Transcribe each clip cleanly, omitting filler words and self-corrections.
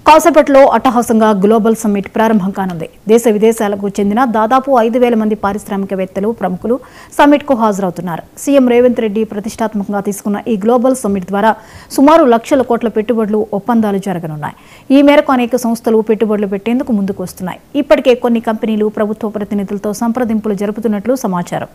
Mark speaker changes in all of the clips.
Speaker 1: కాసేపట్లో అట్టహాసంగా global summit ప్రారంభం కానుంది. దేశ విదేశాలకు చెందిన దాదాపు 5,000 మంది పారిశ్రామికవేత్తలు, ప్రముఖులు సమ్మిట్ కు హాజరవుతున్నారు. సీఎం రేవంత్ రెడ్డి ప్రతిష్టాత్మకంగా తీసుకున్న ఈ గ్లోబల్ సమ్మిట్ ద్వారా సుమారు లక్షల కోట్ల పెట్టుబడులు, ఒప్పందాలు జరగనున్నాయి. ఈ మేరకు అనేక సంస్థలు పెట్టుబడులు పెట్టేందుకు ముందుకు వస్తున్నాయి. ఇప్పటికే కొన్ని కంపెనీలు ప్రభుత్వ ప్రతినిధులతో సంప్రదింపులు జరుపుతున్నట్లు సమాచారం.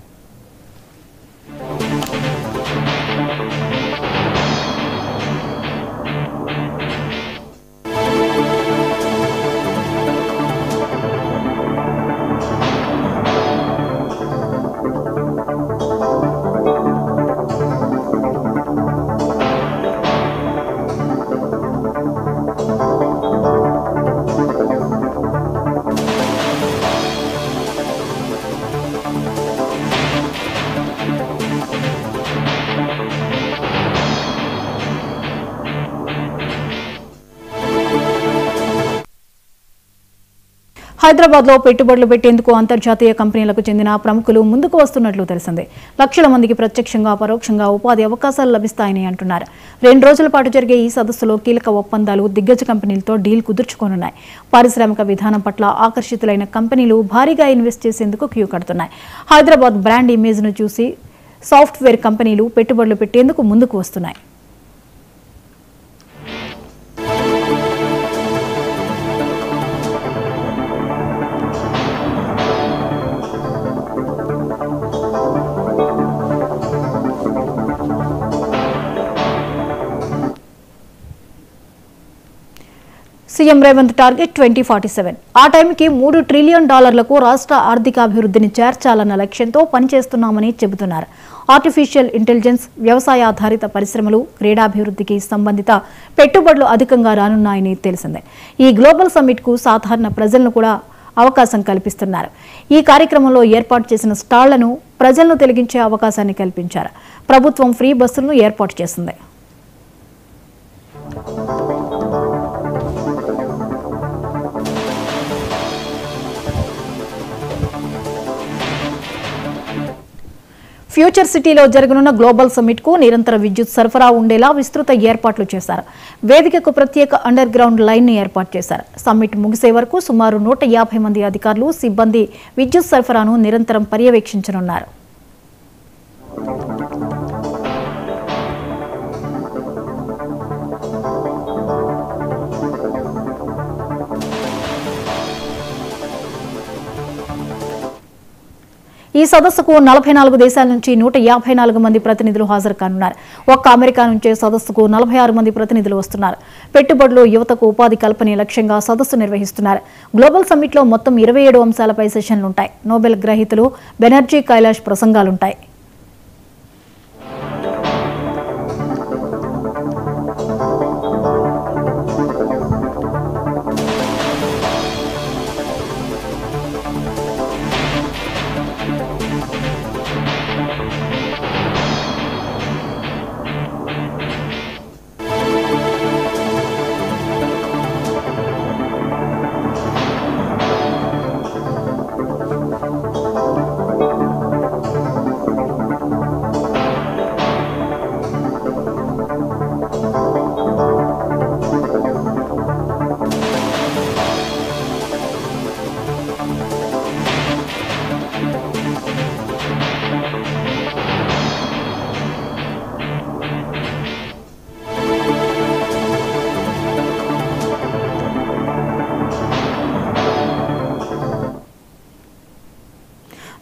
Speaker 1: హైదరాబాద్ లో పెట్టుబడులు పెట్టేందుకు అంతర్జాతీయ కంపెనీలకు చెందిన ప్రముఖులు ముందుకు వస్తున్నట్లు తెలిసింది. లక్షల మందికి ప్రత్యక్షంగా, పరోక్షంగా ఉపాధి అవకాశాలు లభిస్తాయని అంటున్నారు. 2 రోజుల పాటు జరిగే ఈ సదస్సులో కీలక ఒప్పందాలు దిగ్గజ కంపెనీలతో డీల్ కుదుర్చుకోనున్నాయి. పారిశ్రామిక విధానం పట్ల ఆకర్షితులైన కంపెనీలు భారీగా ఇన్వెస్ట్ చేసేందుకు క్యూ కడుతున్నాయి. హైదరాబాద్ బ్రాండ్ ఇమేజ్ ను చూసి సాఫ్ట్వేర్ కంపెనీలు పెట్టుబడులు పెట్టేందుకు ముందుకు వస్తున్నాయి. CM Revanth target 2047. ఆ టైంకి $3 ట్రిలియన్ రాష్ట్ర ఆర్థికాభివృద్ధిని చేర్చాలన్న లక్ష్యంతో పనిచేస్తున్నామని చెబుతున్నారు. ఆర్టిఫిషియల్ ఇంటెలిజెన్స్, వ్యవసాయ ఆధారిత పరిశ్రమలు, క్రీడాభివృద్ధికి సంబంధిత పెట్టుబడులు అధికంగా రానున్నాయని తెలిసిందే. ఈ గ్లోబల్ సమ్మిట్ కు సాధారణ ప్రజలను కూడా అవకాశం కల్పిస్తున్నారు. ఈ కార్యక్రమంలో ఏర్పాటు చేసిన స్టాళ్లను ప్రజలను తొలగించే అవకాశాన్ని కల్పించారు. ప్రభుత్వం ఫ్రీ బస్సులను ఏర్పాటు చేసింది. ఫ్యూచర్ సిటీలో జరగనున్న గ్లోబల్ సమ్మిట్ కు నిరంతర విద్యుత్ సరఫరా ఉండేలా విస్తృత ఏర్పాట్లు చేశారు. వేదికకు ప్రత్యేక అండర్ గ్రౌండ్ లైన్ ని ఏర్పాటు చేశారు. సమ్మిట్ ముగిసే వరకు సుమారు 150 మంది అధికారులు, సిబ్బంది విద్యుత్ సరఫరాను నిరంతరం పర్యవేక్షించనున్నారు. ఈ సదస్సుకు 44 దేశాల నుంచి 154 మంది ప్రతినిధులు హాజరు కానున్నారు. ఒక్క అమెరికా నుంచే సదస్సుకు 46 మంది ప్రతినిధులు వస్తున్నారు. పెట్టుబడులు, యువతకు ఉపాధి కల్పనే లక్ష్యంగా సదస్సు నిర్వహిస్తున్నారు. గ్లోబల్ సమ్మిట్ లో మొత్తం 27 అంశాలపై సెషన్లుంటాయి. నోబెల్ గ్రహీతలు బెనర్జీ కైలాష్ ప్రసంగాలుంటాయి.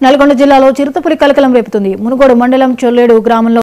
Speaker 1: నల్గొండ జిల్లాలో చిరుతపులి కలకలం రేపుతుంది. మునుగోడు మండలం చొల్లేడు గ్రామంలో